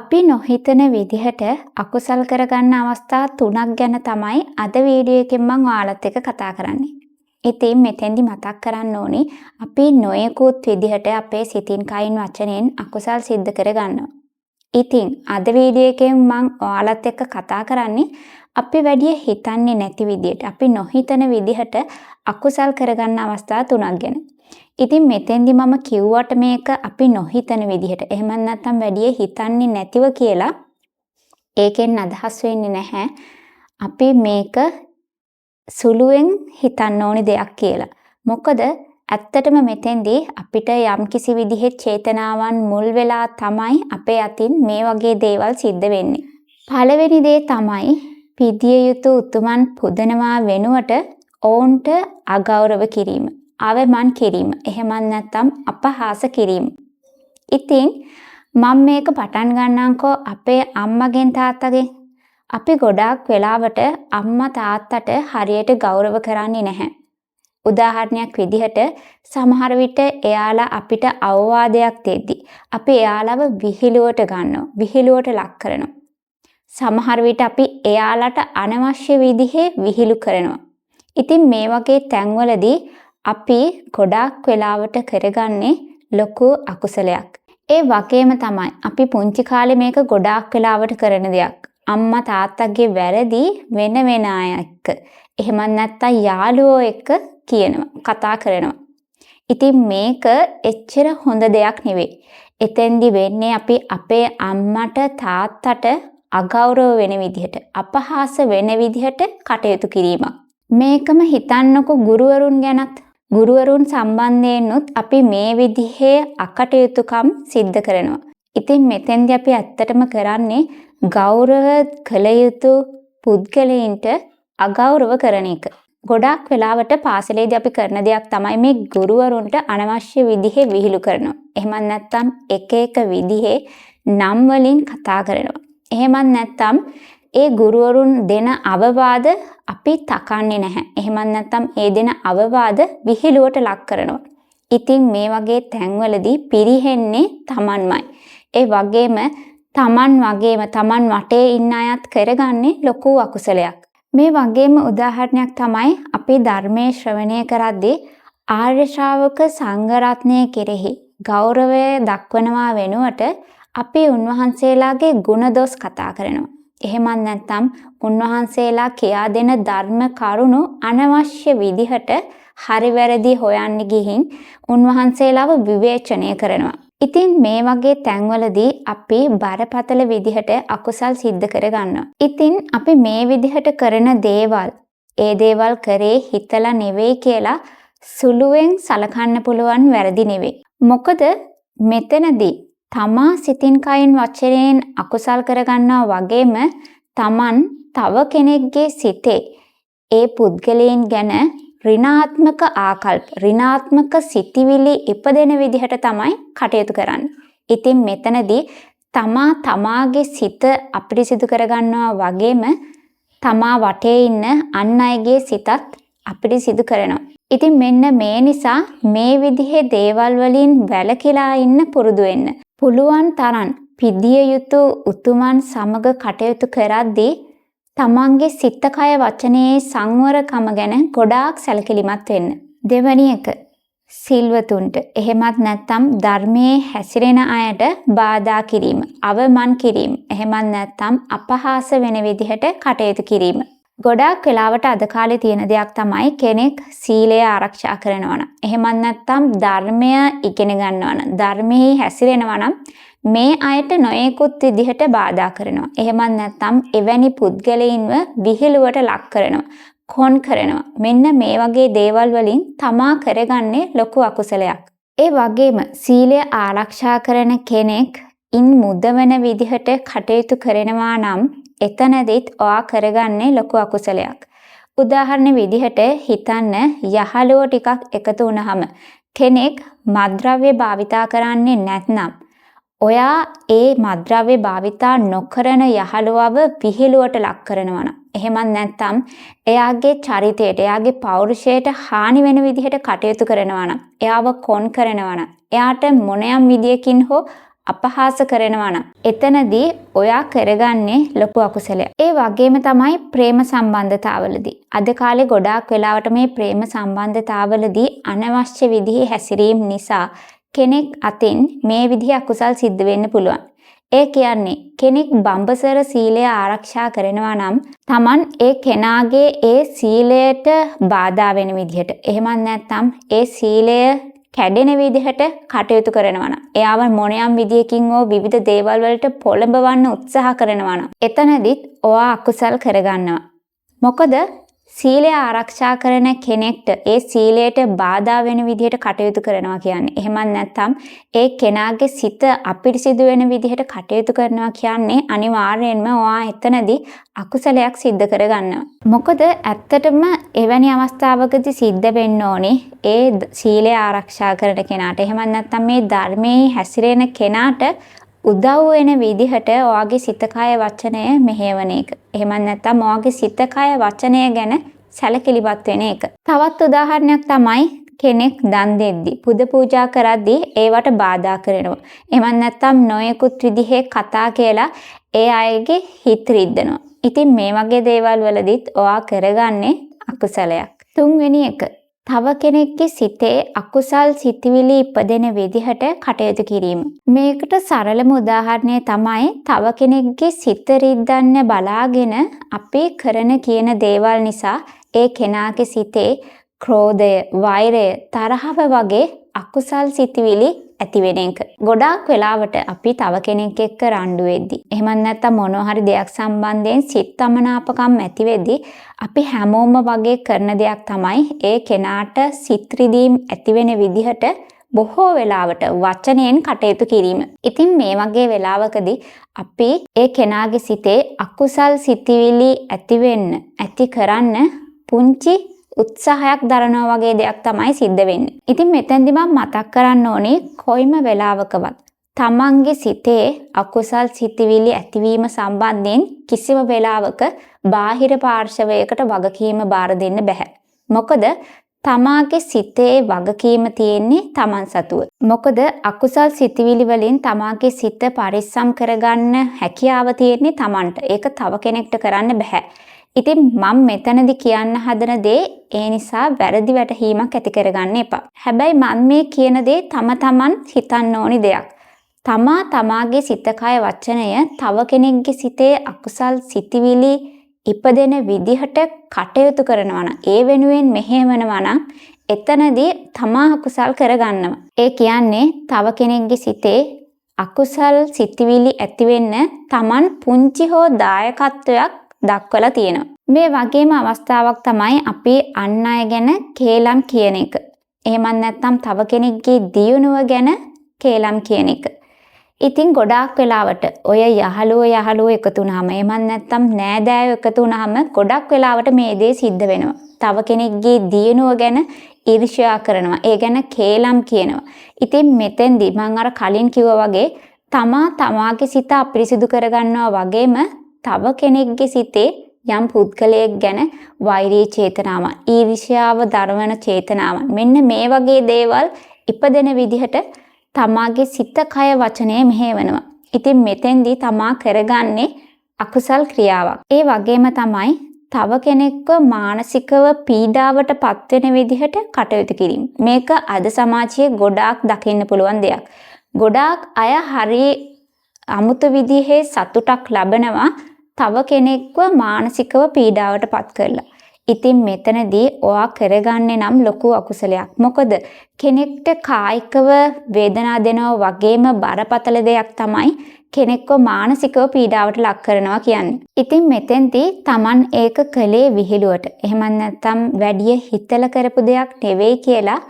අපි නොහිතන විදිහට අකුසල් කරගන්න අවස්ථා 3ක් ගැන තමයි අද වීඩියෝ එකෙන් මම ඔයාලත් එක්ක කතා කරන්නේ. ඉතින් මෙතෙන්දි මතක් කරන්න ඕනි අපි නොයෙකුත් විදිහට අපේ සිතින් කයින් වචනෙන් අකුසල් සිද්ධ කරගන්නවා. ඉතින් අද වීඩියෝ එකෙන් මම ඔයාලත් එක්ක කතා කරන්නේ අපි වැඩි හිතන්නේ නැති විදිහට අපි නොහිතන විදිහට අකුසල් කරගන්න අවස්ථා 3ක් ගැන. ඉතින් මෙතෙන්දි මම කිව්වට මේක අපි නොහිතන විදිහට එහෙම නැත්නම් වැඩි හිතන්නේ නැතිව කියලා ඒකෙන් අදහස් වෙන්නේ නැහැ අපි මේක සුළුවෙන් හිතන්න ඕනි දෙයක් කියලා. මොකද ඇත්තටම මෙතෙන්දි අපිට යම්කිසි විදිහේ චේතනාවන් මුල් වෙලා තමයි අපේ අතින් මේ වගේ දේවල් සිද්ධ වෙන්නේ. පළවෙනි දේ තමයි පිදිය යුතු උතුමන් පුදනවා වෙනුවට ඔවුන්ට අගෞරව කිරීම. අවමන් කිරීම. එහෙම නැත්නම් අපහාස කිරීම. ඉතින් මම මේක පටන් ගන්නම්කෝ අපේ අම්මගෙන් තාත්තගෙන්. අපි ගොඩාක් වෙලාවට අම්මා තාත්තට හරියට ගෞරව කරන්නේ නැහැ. උදාහරණයක් විදිහට සමහර විට එයාලා අපිට අවවාදයක් දෙද්දි අපි එයාලව විහිළුවට ගන්නවා. විහිළුවට ලක් කරනවා. සමහර විට අපි එයාලට අනවශ්‍ය විදිහේ විහිළු කරනවා. ඉතින් මේ වගේ තැන්වලදී අපි ගොඩාක් වෙලාවට කරගන්නේ ලොකු අකුසලයක්. ඒ වගේම තමයි අපි පුංචි කාලේ මේක ගොඩාක් වෙලාවට කරන දෙයක්. අම්මා තාත්තගේ වැරදි වෙන අය එක්ක. එහෙම නැත්නම් යාළුවෝ එක්ක කියනවා, කතා කරනවා. ඉතින් මේක එච්චර හොඳ දෙයක් නෙවෙයි. එතෙන්දි වෙන්නේ අපි අපේ අම්මට තාත්තට අගෞරව වෙන විදිහට, අපහාස වෙන විදිහට කටයුතු කිරීමක්. මේකම හිතන්නකො ගුරුවරුන් ගැනත්. ගුරුවරුන් සම්බන්ධයෙන්ුත් අපි මේ විදිහේ අකටයුතුකම් සිද්ධ කරනවා. ඉතින් මෙතෙන්දී අපි ඇත්තටම කරන්නේ ගෞරව කළ යුතු පුද්ගලයින්ට අගෞරව කරන එක. ගොඩාක් වෙලාවට පාසලේදී අපි කරන දෙයක් තමයි මේ ගුරුවරුන්ට අනවශ්‍ය විදිහේ විහිළු කරනවා. එහෙම නැත්නම් එක විදිහේ නම් වලින් කතා කරනවා. එහෙම නැත්නම් ඒ ගුරුවරුන් දෙන අවවාද අපි තකන්නේ නැහැ. එහෙම නැත්නම් ඒ දෙන අවවාද විහිළුවට ලක් කරනවා. ඉතින් මේ වගේ තැන්වලදී පිරිහෙන්නේ Tamanමයි. ඒ වගේම Taman වටේ ඉන්න අයත් කරගන්නේ ලොකු අකුසලයක්. මේ වගේම උදාහරණයක් තමයි අපි ධර්මයේ ශ්‍රවණය කරද්දී ආර්ය ශ්‍රාවක සංඝ රත්නය කෙරෙහි ගෞරවය දක්වනවා වෙනුවට අපි උන්වහන්සේලාගේ ගුණ දොස් කතා කරනවා. එහෙමත් නැත්නම් උන්වහන්සේලා කියා දෙන ධර්ම කරුණු අනවශ්‍ය විදිහට හරි වැරදි හොයන්න ගිහින් උන්වහන්සේලාව විවේචනය කරනවා. ඉතින් මේ වගේ තැන්වලදී අපි බරපතල විදිහට අකුසල් සිද්ධ කරගන්නවා. ඉතින් අපි මේ විදිහට කරන දේවල්, ඒ දේවල් කරේ හිතලා නෙවෙයි කියලා සුළුවෙන් සලකන්න පුළුවන් වැරදි නෙවෙයි. මොකද මෙතනදී තමා සිතින් කයින් වචනයෙන් අකුසල් කරගන්නවා වගේම තමන් තව කෙනෙක්ගේ සිතේ ඒ පුද්ගලයන් ගැන ඍණාත්මක ආකල්ප, ඍණාත්මක සිතිවිලි ඉපදෙන විදිහට තමයි කටයුතු කරන්නේ. ඉතින් මෙතනදී තමාගේ සිත අපිරිසිදු කරගන්නවා වගේම තමා වටේ ඉන්න අන් අයගේ සිතත් අපිරිසිදු කරනවා. ඉතින් මෙන්න මේ නිසා මේ විදිහේ දේවල් වලින් වැළකීලා ඉන්න පුරුදු වෙන්න. පුළුවන් තරම් පිදිය යුතු උතුමන් සමග කටයුතු කරද්දී තමන්ගේ සිත කය වචනේ සංවරකම ගැන ගොඩාක් සැලකිලිමත් වෙන්න. දෙවැනි එක සිල්වතුන්ට එහෙමත් නැත්නම් ධර්මයේ හැසිරෙන අයට බාධා කිරීම, අවමන් කිරීම, එහෙමත් නැත්නම් අපහාස වෙන විදිහට කටයුතු කිරීම. ගොඩාක් වෙලාවට අද කාලේ තියෙන දෙයක් තමයි කෙනෙක් සීලය ආරක්ෂා කරනවා නම්, එහෙමත් නැත්නම් ධර්මය ඉගෙන ගන්නවා නම්, ධර්මයේ හැසිරෙනවා නම් මේ අයට නොයෙකුත් විදිහට බාධා කරනවා. එහෙමත් නැත්නම් එවැනි පුද්ගලයින්ව විහිළුවට ලක් කරනවා, කොන් කරනවා. මෙන්න මේ වගේ දේවල් වලින් තමා කරගන්නේ ලොකු අකුසලයක්. ඒ වගේම සීලය ආරක්ෂා කරන කෙනෙක් ඉන් මුදවන විදිහට කටයුතු කරනවා නම් එතනදිත් ඔයා කරගන්නේ ලොකු අකුසලයක්. උදාහරණ විදිහට හිතන්න යහළුවෝ ටිකක් එකතු වුණාම කෙනෙක් මත්ද්‍රව්‍ය භාවිතා කරන්නේ නැත්නම් ඔයා ඒ මත්ද්‍රව්‍ය භාවිතා නොකරන යහළුවව විහිළුවට ලක් කරනවා නම්, එහෙමත් නැත්නම් එයාගේ චරිතයට, එයාගේ පෞරුෂයට හානි වෙන විදිහට කටයුතු කරනවා නම්, එයාව කොන් කරනවා නම්, එයාට මොනියම් විදියකින් හෝ අපහාස කරනවා නම් එතනදී ඔයා කරගන්නේ ලොකු අකුසලයක්. ඒ වගේම තමයි ප්‍රේම සම්බන්ධතාවලදී. අද කාලේ ගොඩාක් වෙලාවට මේ ප්‍රේම සම්බන්ධතාවලදී අනවශ්‍ය විදිහේ හැසිරීම නිසා කෙනෙක් අතින් මේ විදිහේ අකුසල් සිද්ධ වෙන්න පුළුවන්. ඒ කියන්නේ කෙනෙක් බඹසර සීලය ආරක්ෂා කරනවා නම් Taman ඒ කෙනාගේ ඒ සීලයට බාධා වෙන විදිහට එහෙමත් නැත්නම් ඒ සීලය කැඩෙන විදිහට කටයුතු කරනවා නම් එයාව මොනියම් විදියකින් හෝ විවිධ දේවල් වලට පොළඹවන්න උත්සාහ කරනවා නම් එතනදිත් ඔයා අකුසල් කරගන්නවා. මොකද සීලය ආරක්ෂා කරන කෙනෙක්ට ඒ සීලයට බාධා වෙන විදිහට කටයුතු කරනවා කියන්නේ. එහෙමත් නැත්නම් ඒ කෙනාගේ සිත අපිරිසිදු වෙන විදිහට කටයුතු කරනවා කියන්නේ අනිවාර්යයෙන්ම ඔයා එතනදී අකුසලයක් සිද්ධ කරගන්නවා. මොකද ඇත්තටම එවැනි අවස්ථාවකදී සිද්ධ වෙන්න ඕනේ ඒ සීලය ආරක්ෂා කරන කෙනාට. එහෙමත් නැත්නම් මේ ධර්මයේ හැසිරෙන කෙනාට උදව් වෙන විදිහට ඔයාගේ සිත කය වචනය මෙහෙවන එක. එහෙමත් නැත්නම් ඔයාගේ සිත කය වචනය ගැන සැලකිලිමත් වෙන එක. තවත් උදාහරණයක් තමයි කෙනෙක් දන් දෙද්දි පුද පූජා කරද්දී ඒවට බාධා කරනවා. එහෙමත් නැත්නම් නොයෙකුත් විදිහේ කතා කියලා ඒ අයගේ හිත රිද්දනවා. ඉතින් මේ වගේ දේවල් වලදීත් ඔයා කරගන්නේ අකුසලයක්. තුන්වෙනි එක තව කෙනෙක්ගේ සිතේ අකුසල් සිතිවිලි ඉපදෙන විදිහට කටයුතු කිරීම. මේකට සරලම උදාහරණය තමයි තව කෙනෙක්ගේ සිත රිද්දන්න බලාගෙන අපි කරන කියන දේවල් නිසා ඒ කෙනාගේ සිතේ ක්‍රෝධය, වෛරය, තරහව වගේ අකුසල් සිතිවිලි ඇති වෙන එක. ගොඩාක් වෙලාවට අපි තව කෙනෙක් එක්ක රණ්ඩු වෙද්දී එහෙමත් නැත්නම් මොනවා හරි දෙයක් සම්බන්ධයෙන් සිත් අමනාපකම් ඇති වෙද්දී අපි හැමෝම වගේ කරන දෙයක් තමයි ඒ කෙනාට සිත් රිදීම් ඇති වෙන විදිහට බොහෝ වෙලාවට වචනයෙන් කටයුතු කිරීම. ඉතින් මේ වගේ වෙලාවකදී අපි ඒ කෙනාගේ සිතේ අකුසල් සිතිවිලි ඇති වෙන්න, ඇති කරන්න පුංචි උත්සාහයක් දරනවා වගේ දෙයක් තමයි සිද්ධ වෙන්නේ. ඉතින් මෙතෙන්දි මම මතක් කරන්න ඕනේ කොයිම වෙලාවකවත් තමන්ගේ සිතේ අකුසල් සිතිවිලි ඇතිවීම සම්බන්ධයෙන් කිසිම වෙලාවක බාහිර පාර්ශවයකට වගකීම බාර දෙන්න බෑ. මොකද තමාගේ සිතේ වගකීම තියෙන්නේ තමන් සතුව. මොකද අකුසල් සිතිවිලි වලින් තමාගේ සිත පරිස්සම් කරගන්න හැකියාව තියෙන්නේ තමන්ට. ඒක තව කෙනෙක්ට කරන්න බෑ. ඉතින් මම මෙතනදි කියන්න හදන දේ ඒ නිසා වැරදි වැටහීමක් ඇති කරගන්න එපා. හැබැයි මම මේ කියන දේ තමන් හිතන්න ඕනි දෙයක්. තමාගේ සිත කය වචනය තව කෙනෙක්ගේ සිතේ අකුසල් සිතිවිලි ඉපදෙන විදිහට කටයුතු කරනවා නම් ඒ වෙනුවෙන් මෙහෙවනවා නම් එතනදී තමා අකුසල් කරගන්නවා. ඒ කියන්නේ තව කෙනෙක්ගේ සිතේ අකුසල් සිතිවිලි ඇති වෙන්න තමන් පුංචි හෝ දායකත්වයක් දක්වලා තියෙනවා. මේ වගේම අවස්ථාවක් තමයි අපි අන් අය ගැන කේලම් කියන එක. එහෙමත් නැත්නම් තව කෙනෙක්ගේ දියුණුව ගැන කේලම් කියන එක. ඉතින් ගොඩාක් වෙලාවට ඔය යහළුවෝ එකතු වුනහම එහෙමත් නැත්නම් නෑදෑයෝ එකතු වුනහම ගොඩක් වෙලාවට මේ දේ සිද්ධ වෙනවා. තව කෙනෙක්ගේ දියුණුව ගැන ඊර්ෂ්‍යා කරනවා. ඒ ගැන කේලම් කියනවා. ඉතින් මෙතෙන්දි මම අර කලින් කිව්වා වගේ තමාගේ සිත අපිරිසිදු කරගන්නවා වගේම තව කෙනෙක්ගේ සිතේ යම් පුද්ගලයෙක් ගැන වෛරී චේතනාවන්, ඊර්ෂ්‍යාව දරවන චේතනාවන් මෙන්න මේ වගේ දේවල් ඉපදෙන විදිහට තමාගේ සිත කය වචනය මෙහෙවනවා. ඉතින් මෙතෙන්දී තමා කරගන්නේ අකුසල් ක්‍රියාවක්. ඒ වගේම තමයි තව කෙනෙක්ව මානසිකව පීඩාවට පත්වෙන විදිහට කටයුතු කිරීම. මේක අද සමාජයේ ගොඩාක් දකින්න පුළුවන් දෙයක්. ගොඩාක් අය හරි අමුතු විදිහේ සතුටක් ලබනවා තව කෙනෙක්ව මානසිකව පීඩාවට පත් කරලා. ඉතින් මෙතනදී ඔයා කරගන්නේ නම් ලොකු අකුසලයක්. මොකද කෙනෙක්ට කායිකව වේදනා දෙනවා වගේම බරපතල දෙයක් තමයි කෙනෙක්ව මානසිකව පීඩාවට ලක් කරනවා කියන්නේ. ඉතින් මෙතෙන්දී Taman ඒක කලේ විහිළුවට. එහෙමත් නැත්නම් වැඩි හිතලා කරපු දෙයක් නෙවෙයි කියලා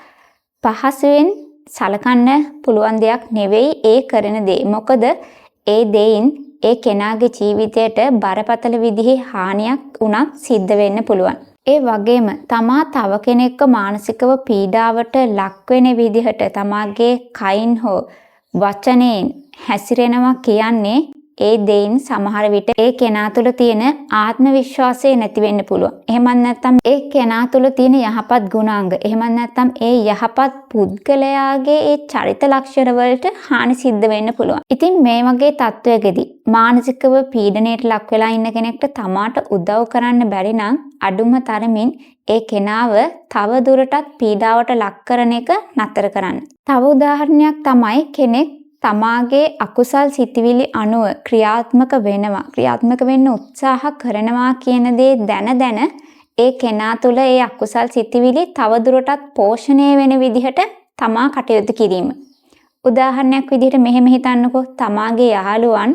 පහසුවෙන් සලකන්න පුළුවන් දෙයක් නෙවෙයි ඒ කරන දේ. මොකද ඒ දෙයින් ඒ කෙනාගේ ජීවිතයට බරපතල විදිහේ හානියක් උනත් සිද්ධ වෙන්න පුළුවන්. ඒ වගේම තමා තව කෙනෙක්ව මානසිකව පීඩාවට ලක් වෙන විදිහට තමාගේ කයින් හෝ වචනයෙන් හැසිරෙනවා කියන්නේ ඒ දෙයින් සමහර විට ඒ කෙනා තුළ තියෙන ආත්ම විශ්වාසය නැති වෙන්න පුළුවන්. එහෙමත් නැත්නම් ඒ කෙනා තුළ තියෙන යහපත් ගුණාංග, එහෙමත් නැත්නම් ඒ යහපත් පුද්ගලයාගේ ඒ චරිත ලක්ෂණ වලට හානි සිද්ධ වෙන්න පුළුවන්. ඉතින් මේ වගේ තත්වයකදී මානසිකව පීඩනයට ලක් වෙලා ඉන්න කෙනෙක්ට තමාට උදව් කරන්න බැරි නම් අඩුම තරමින් ඒ කෙනාව තව දුරටත් පීඩාවට ලක් කරන එක නතර කරන්න. තව උදාහරණයක් තමයි කෙනෙක් තමාගේ අකුසල් සිතිවිලි අනුව ක්‍රියාත්මක වෙන්න උත්සාහ කරනවා කියන දේ දැන ඒ කෙනා තුළ ඒ අකුසල් සිතිවිලි තව දුරටත් පෝෂණය වෙන විදිහට තමා කටයුතු කිරීම. උදාහරණයක් විදිහට මෙහෙම හිතන්නකෝ, තමාගේ යහළුවන්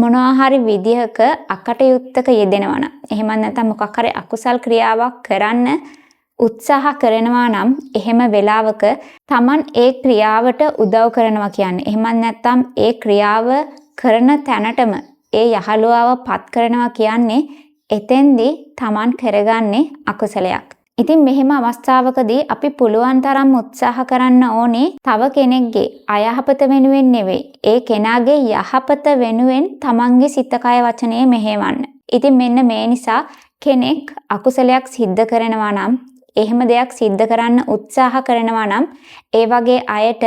මොනවා හරි විදිහක අකටයුත්තක යෙදෙනවා නම්, එහෙම නැත්නම් මොකක් හරි අකුසල් ක්‍රියාවක් කරන්න උත්සාහ කරනවා නම්, එහෙම වෙලාවක Taman ඒ ක්‍රියාවට උදව් කරනවා කියන්නේ, එහෙම නැත්නම් ඒ ක්‍රියාව කරන තැනටම ඒ යහළුවාව පත් කරනවා කියන්නේ එතෙන්දී Taman කරගන්නේ අකුසලයක්. ඉතින් මෙහෙම අවස්ථාවකදී අපි පුළුවන් තරම් උත්සාහ කරන්න ඕනේ තව කෙනෙක්ගේ අයහපත වෙනුවෙන් නෙවෙයි, ඒ කෙනාගේ යහපත වෙනුවෙන් තමන්ගේ සිත කය වචනය මෙහෙවන්න. ඉතින් මෙන්න මේ නිසා කෙනෙක් අකුසලයක් සිද්ධ කරනවා නම්, එහෙම දෙයක් සිද්ධ කරන්න උත්සාහ කරනවා නම් ඒ වගේ අයට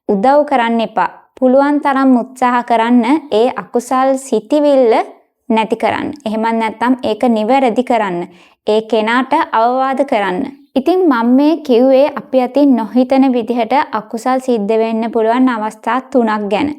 උදව් කරන්න එපා. පුළුවන් තරම් උත්සාහ කරන්න ඒ අකුසල් සිතිවිල්ල නැති කරන්න. එහෙමත් නැත්නම් ඒක නිවැරදි කරන්න. ඒ කෙනාට අවවාද කරන්න. ඉතින් මම මේ කිව්වේ අපි අතින් නොහිතන විදිහට අකුසල් සිද්ධ වෙන්න පුළුවන් අවස්ථා 3ක් ගැන.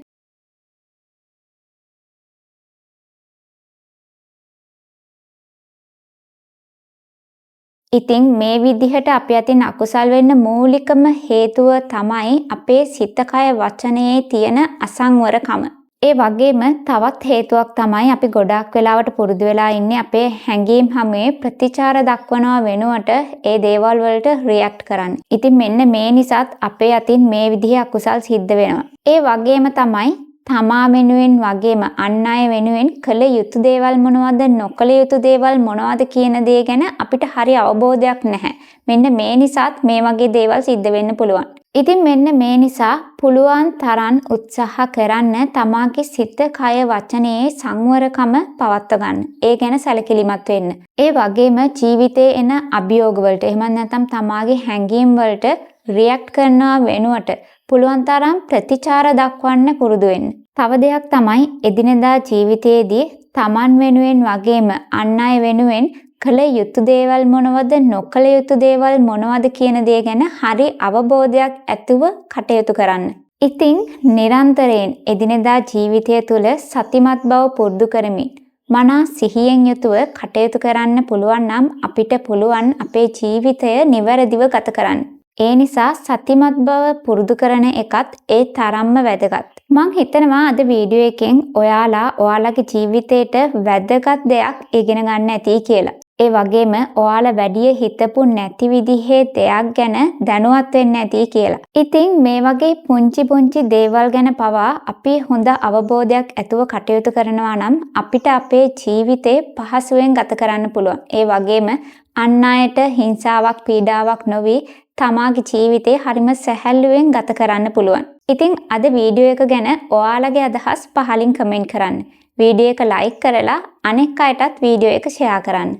ඉතින් මේ විදිහට අපි අතින් අකුසල් වෙන්න මූලිකම හේතුව තමයි අපේ සිත කය වචනයේ තියෙන අසංවරකම. ඒ වගේම තවත් හේතුවක් තමයි අපි ගොඩාක් වෙලාවට පුරුදු වෙලා ඉන්නේ අපේ හැඟීම් හැමේ ප්‍රතිචාර දක්වනවා වෙනුවට ඒ දේවල් වලට රියැක්ට් කරන්න. ඉතින් මෙන්න මේ නිසාත් අපේ අතින් මේ විදිහේ අකුසල් සිද්ධ වෙනවා. ඒ වගේම තමයි තමා වෙනුවෙන් වගේම අන් අය වෙනුවෙන් කළ යුතු දේවල් මොනවද, නොකළ යුතු දේවල් මොනවද කියන දේ ගැන අපිට හරි අවබෝධයක් නැහැ. මෙන්න මේ නිසාත් මේ වගේ දේවල් සිද්ධ වෙන්න පුළුවන්. ඉතින් මෙන්න මේ නිසා පුළුවන් තරම් උත්සාහ කරන්න තමාගේ සිත, කය, වචනයේ සංවරකම පවත්ව ගන්න. ඒ ගැන සැලකිලිමත් වෙන්න. ඒ වගේම ජීවිතේ එන අභියෝග වලට, එහෙම නැත්නම් තමාගේ හැඟීම් වලට රියැක්ට් කරනවා වෙනුවට පුළුවන් තරම් ප්‍රතිචාර දක්වන්න පුරුදු වෙන්න. තව දෙයක් තමයි එදිනෙදා ජීවිතයේදී Taman වෙනුවෙන් වගේම අන් අය වෙනුවෙන් කළ යුතු දේවල් මොනවද, නොකළ යුතු දේවල් මොනවද කියන දේ ගැන හරි අවබෝධයක් ඇතුව කටයුතු කරන්න. ඉතින් නිරන්තරයෙන් එදිනෙදා ජීවිතය තුළ සතිමත් බව පුරුදු කරමින් මනා සිහියෙන් යුතුව කටයුතු කරන්න පුළුවන් නම් අපිට පුළුවන් අපේ ජීවිතය නිවැරදිව ගත කරන්න. ඒ නිසා සතිමත් බව පුරුදු කරන එකත් ඒ තරම්ම වැදගත්. මං හිතනවා අද වීඩියෝ එකෙන් ඔයාලගේ ජීවිතේට වැදගත් දෙයක් ඉගෙන ගන්න ඇති කියලා. ඒ වගේම ඔයාලා වැඩි හිතපු නැති විදිහේ දෙයක් ගැන දැනුවත් වෙන්න ඇති කියලා. ඉතින් මේ වගේ පුංචි දේවල් ගැන පවා අපි හොඳ අවබෝධයක් ඇතුව කටයුතු කරනවා නම් අපිට අපේ ජීවිතේ පහසුවෙන් ගත කරන්න පුළුවන්. ඒ වගේම අන් අයට හිංසාවක්, පීඩාවක් නොවි තමාගේ ජීවිතේ හරිම සැහැල්ලුවෙන් ගත කරන්න පුළුවන්. ඉතින් අද වීඩියෝ එක ගැන ඔයාලගේ අදහස් පහලින් කමෙන්ට් කරන්න. වීඩියෝ එක ලයික් කරලා අනෙක් අයටත් වීඩියෝ එක ෂෙයා කරන්න.